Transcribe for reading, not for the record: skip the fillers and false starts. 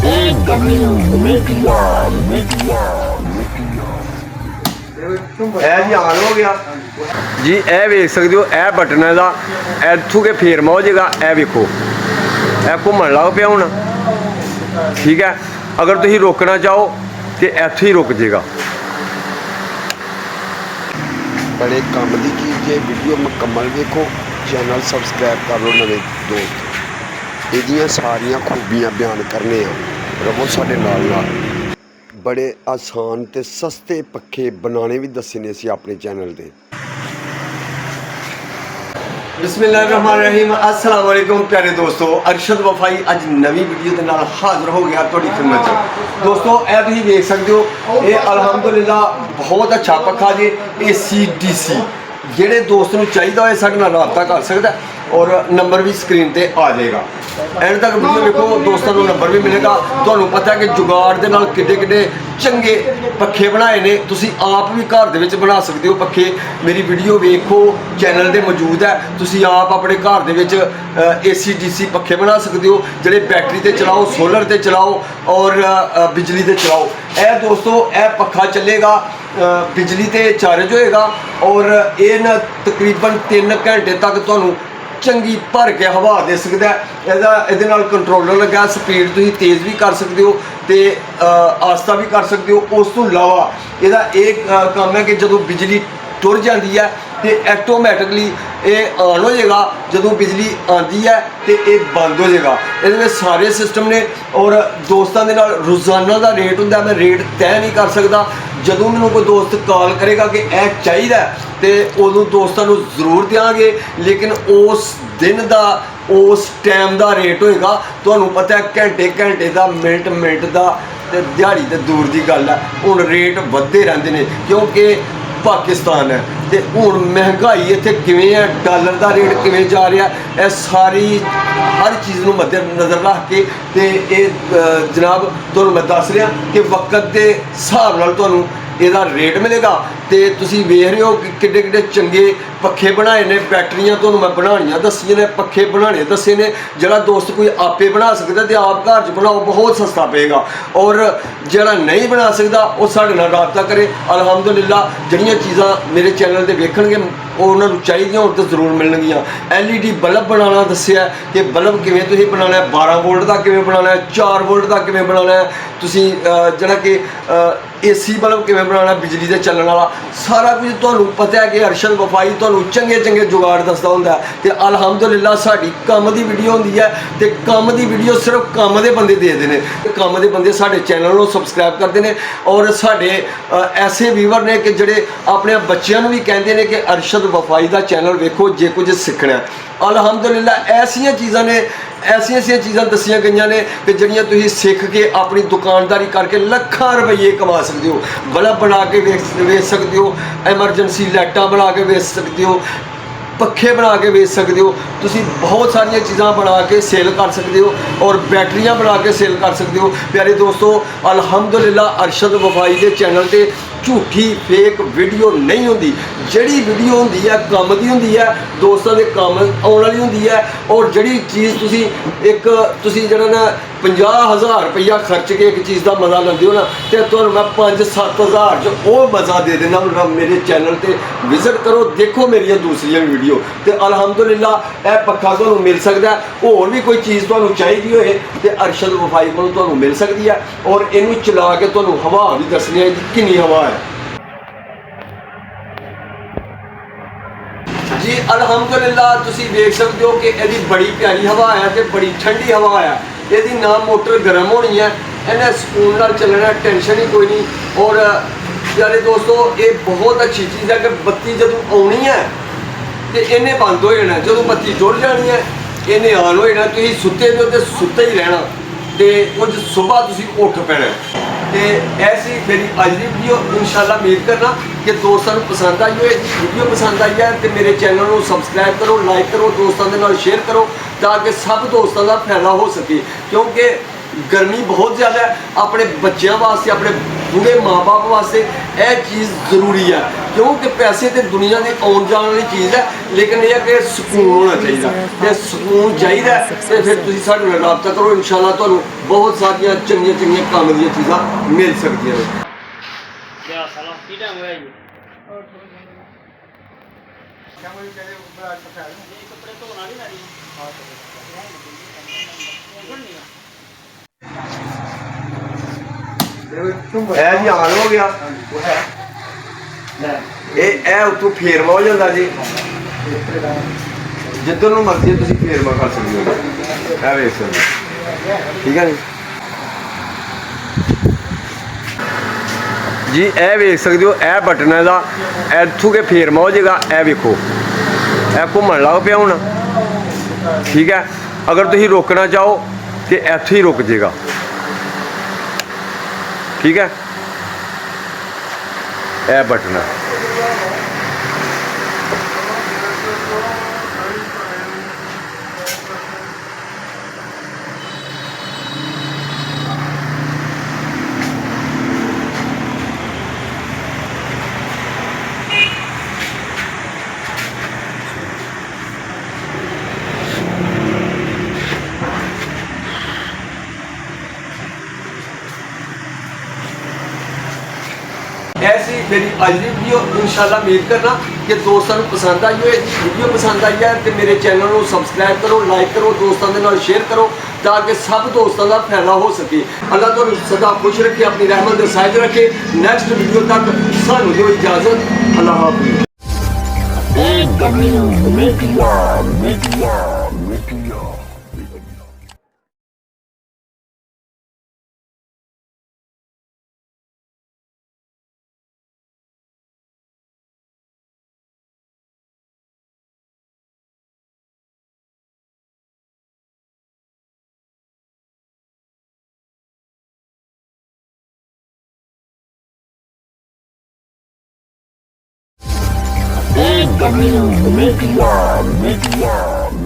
जी on हो गया जी। ए वेख सकते हो, ए बटन है इतों के फेरमा हो जाएगा। ए वेखो ए घूमन लग पिया हूँ, ठीक है। अगर तुम रोकना चाहो तो इत्थों ही रुक जाएगा। बड़े काम की चीज़ है। वीडियो मुकम्मल देखो, चैनल सबसक्राइब कर लो नवे दोस्त। ये सारिया खूबियाँ बयान करने रवो साडे नाल। बड़े आसान ते सस्ते पखे बनाने भी दसे ने असीं अपने चैनल ते। बिस्मिल्लाहिर्रहमानिर्रहीम। अस्सलाम वालेकुम प्यारे दोस्तों, अरशद वफाई अज नवी वीडियो के नाल हाज़र हो गया तुहाडी खिदमत च। दोस्तों ए तुसीं देख सकते हो, ये अल्हम्दुलिल्लाह बहुत अच्छा पखा जी AC/DC। जेड़े दोस्त नूं चाहिदा होए साडे नाल राबता कर सकदा और नंबर भी स्क्रीन ते आ जाएगा। एंड तक वीडियो देखो, दोस्तों को नंबर भी मिलेगा। तुहानूं पता है कि जुगाड़ दे नाल किड्डे किड्डे चंगे पखे बनाए ने। तुसीं आप भी घर दे विच बना सकते हो पखे। मेरी वीडियो वेखो, चैनल ते मौजूद है। तुसीं आप अपने घर दे विच AC/DC पखे बना सकते हो, जिहड़े बैटरी ते चलाओ, सोलर ते चलाओ और बिजली ते चलाओ। ए दोस्तों ए पखा चलेगा बिजली ते चार्ज होएगा और ये न तकरीबन 3 घंटे तक तुहानूं चंगी भर के हवा दे सकता है। ये कंट्रोलर लगा, स्पीड तुम तेज़ भी कर सकते हो तो आस्ता भी कर सकते हो। उस तो इलावा यदा एक काम है कि जो बिजली टुर जाती है तो ऐटोमैटिकली ये ऑन हो जाएगा, जो बिजली आती है तो ये बंद हो जाएगा। ये सारे सिस्टम ने और दोस्तों के नाल रोज़ाना का रेट होंगे। मैं रेट तय नहीं कर सकता। जो मैंने कोई दोस्त कॉल करेगा कि यह चाहिए तो उदों दोस्तों को जरूर देंगे, लेकिन उस दिन का उस टाइम का रेट होएगा। तुहानूं पता है घंटे घंटे का, मिनट मिनट का, तो दिहाड़ी तो दूर की गल है। हुण रेट वधदे रहिंदे ने क्योंकि पाकिस्तान है तो हुण महंगाई इत्थे किवें है, डॉलर का रेट किवें जा रहा है, यह सारी हर चीज़ को मद्देनज़र रख के ते ये जनाब तुहानूं मैं दस रहा कि वक्त के हिसाब नाल तुहानूं ਇਹਦਾ रेट मिलेगा। तो तुसीं वेख रहे हो कि किड्डे किड्डे चंगे पखे बनाए ने। बैटरियां तुहानूं मैं बनानियां दस्सियां ने, पखे बनाने दस्से ने। जिहड़ा दोस्त कोई आपे बना सकदा ते आप घर च बनाओ, बहुत सस्ता पेगा। और जिहड़ा नहीं बना सकदा वो साडे नाल राबता करे। अल्हम्दुलिल्लाह जिहड़ियां चीज़ां मेरे चैनल ते वेखणगे उन्होंने चाहिए होण तो जरूर मिलणगियां। LED बल्ब बनाना दस्सिया कि बल्ब किवें तुसीं बनाना है, 12 वोल्ट का किवें बनाना है, 4 वोल्ट का किवें बनाना है, तुसीं जिहड़ा कि AC बल्ब किवें बनाना बिजली से चलने वाला, सारा कुछ तुहानूं पता है कि अरशद वफाई तुहानूं चंगे चंगे जुगाड़ दसदा हुंदा है। ते अल्हम्दुलिल्लाह साडी कम दी वीडियो हुंदी है ते कम दी वीडियो सिर्फ कम दे बंदे देखदे ने। कम दे बंदे साडे चैनल नूं सबसक्राइब करदे ने और साडे ऐसे व्यूवर ने कि जिहड़े अपने बच्चों नूं भी कहंदे ने कि अरशद वफाई का चैनल वेखो जे कुछ सीखना है। अल्हम्दुलिल्लाह ऐसियां चीज़ां ने, ऐसियां चीज़ां दसियां गईयां ने कि जिहड़ियां तुसीं सीख के अपनी दुकानदारी करके लाखां रुपये कमा सकते हो। बल्ब बना के वेच सकते हो, एमरजेंसी लाइटां बना के वेच सकते हो, पखे बना के बेच सकते हो। तुसीं बहुत सारिया चीज़ां बना के सेल कर सकते हो और बैटरियां बना के सेल कर सकते हो। प्यारे दोस्तों अल्हम्दुलिल्लाह अरशद वफाई के चैनल ते झूठी फेक वीडियो नहीं होंदी। जिहड़ी वीडियो होंदी है कम दी होंदी है, दोस्तों के काम आने वाली होंदी है। और जिहड़ी चीज़ तुसीं जिहड़ा ना 50,000 रुपया खर्च के एक चीज़ का मज़ा लैंदे हो ना, तो तुहानूं मैं 5-7 हज़ार च वो मज़ा दे देना। मेरे चैनल ते विजिट करो, देखो मेरिया दूसरिया वीडियो तो अल्हम्दुलिल्लाह यह पक्का तुहानूं मिल सकता है। होर भी कोई चीज़ तुहानूं चाहिदी होए तो अरशद वफाई कोलों तुहानूं मिल सकती है। और इनू चला के तुहानूं हवा भी दसनी है कि कितनी हवा है जी। अल्हम्दुलिल्लाह तुसीं देख सकते हो कि यदी बड़ी प्यारी हवा है तो बड़ी ठंडी हवा है। यदि ना मोटर गर्म होनी है, इन्हें सुकून नाल चलना, टेंशन ही कोई नहीं। और यारे दोस्तों ये बहुत अच्छी चीज़ है कि बत्ती जदों आनी है तो इन्हें बंद हो जाना, जो बत्ती जुड़ जानी है इन्हें ऑन हो जाना। तुसीं सुते हो तो सुते ही रहना तो कुछ सुबह तुसीं उठ पैना। तो ऐसी मेरी अज की वीडियो इंशाल्लाह उम्मीद करना कि दोस्तों को पसंद आई हो। वीडियो पसंद आई है तो मेरे चैनल को सबसक्राइब करो, लाइक करो, दोस्तों के नाल शेयर करो ताकि सब दोस्तों का फायदा हो सके। क्योंकि गर्मी बहुत ज़्यादा है, अपने बच्चों वास्ते, अपने ਬੁੜੇ ਮਾਂ-ਬਾਪ ਵਾਸਤੇ ਇਹ ਚੀਜ਼ ਜ਼ਰੂਰੀ ਹੈ, ਕਿਉਂਕਿ ਪੈਸੇ ਤੇ ਦੁਨੀਆ ਦੀ ਆਉਣ ਜਾਣ ਵਾਲੀ ਚੀਜ਼ ਹੈ, ਲੇਕਿਨ ਇਹ ਹੈ ਕਿ ਸਕੂਨ ਹੋਣਾ ਚਾਹੀਦਾ। ਤੇ ਸਕੂਨ ਚਾਹੀਦਾ ਤੇ ਫਿਰ ਤੁਸੀਂ ਸਾਡੇ ਨਾਲ ਰਾਬਤਾ ਕਰੋ, ਇਨਸ਼ਾਅੱਲਾ ਤੁਹਾਨੂੰ ਬਹੁਤ ਸਾਰੀਆਂ ਚੰਗੀਆਂ ਚੰਗੀਆਂ ਕੰਮ ਦੀਆਂ ਚੀਜ਼ਾਂ ਮਿਲ ਸਕਦੀਆਂ ਨੇ। क्या साला सीधा हुआ है ये कपड़े तो बना नहीं ਇਹ ਜੀ ਆਨ ਹੋ ਗਿਆ, ਇਹ ਉੱਤੋਂ ਫੇਰਵਾ ਹੋ ਜਾਂਦਾ ਜੀ, ਜਿੱਧਰ ਨੂੰ ਮਰਜ਼ੀ ਤੁਸੀਂ ਫੇਰਵਾ ਕਰ ਸਕਦੇ ਹੋ। ਇਹ ਵੇਖ ਸਕਦੇ ਹੋ, ਠੀਕ ਹੈ ਜੀ। ਇਹ ਵੇਖ ਸਕਦੇ ਹੋ, ਇਹ ਬਟਨ ਹੈ ਦਾ, ਇੱਥੋਂ ਕੇ ਫੇਰਵਾ ਹੋ ਜਾਏਗਾ। ਇਹ ਵੇਖੋ, ਇਹ ਘੁੰਮਣ ਲੱਗ ਪਿਆ ਹੁਣ, ਠੀਕ ਹੈ। ਅਗਰ ਤੁਸੀਂ ਰੋਕਣਾ ਚਾਹੋ ਤੇ ਇੱਥੇ ਹੀ ਰੁਕ ਜਾਏਗਾ, ठीक है। यह बटन है, ऐसी मेरी आज की वीडियो इंशाल्लाह उम्मीद करना कि दोस्तों को पसंद आई हो। वीडियो पसंद आई है तो मेरे चैनल को सबसक्राइब करो, लाइक करो, दोस्तों के नाल शेयर करो ताकि सब दोस्तों का फायदा हो सके। अल्लाह तो सदा खुश रखे, अपनी रहमत के साइज रखे। नेक्स्ट वीडियो तक सानू दो इजाजत, अल्लाह हाफिज़। Media.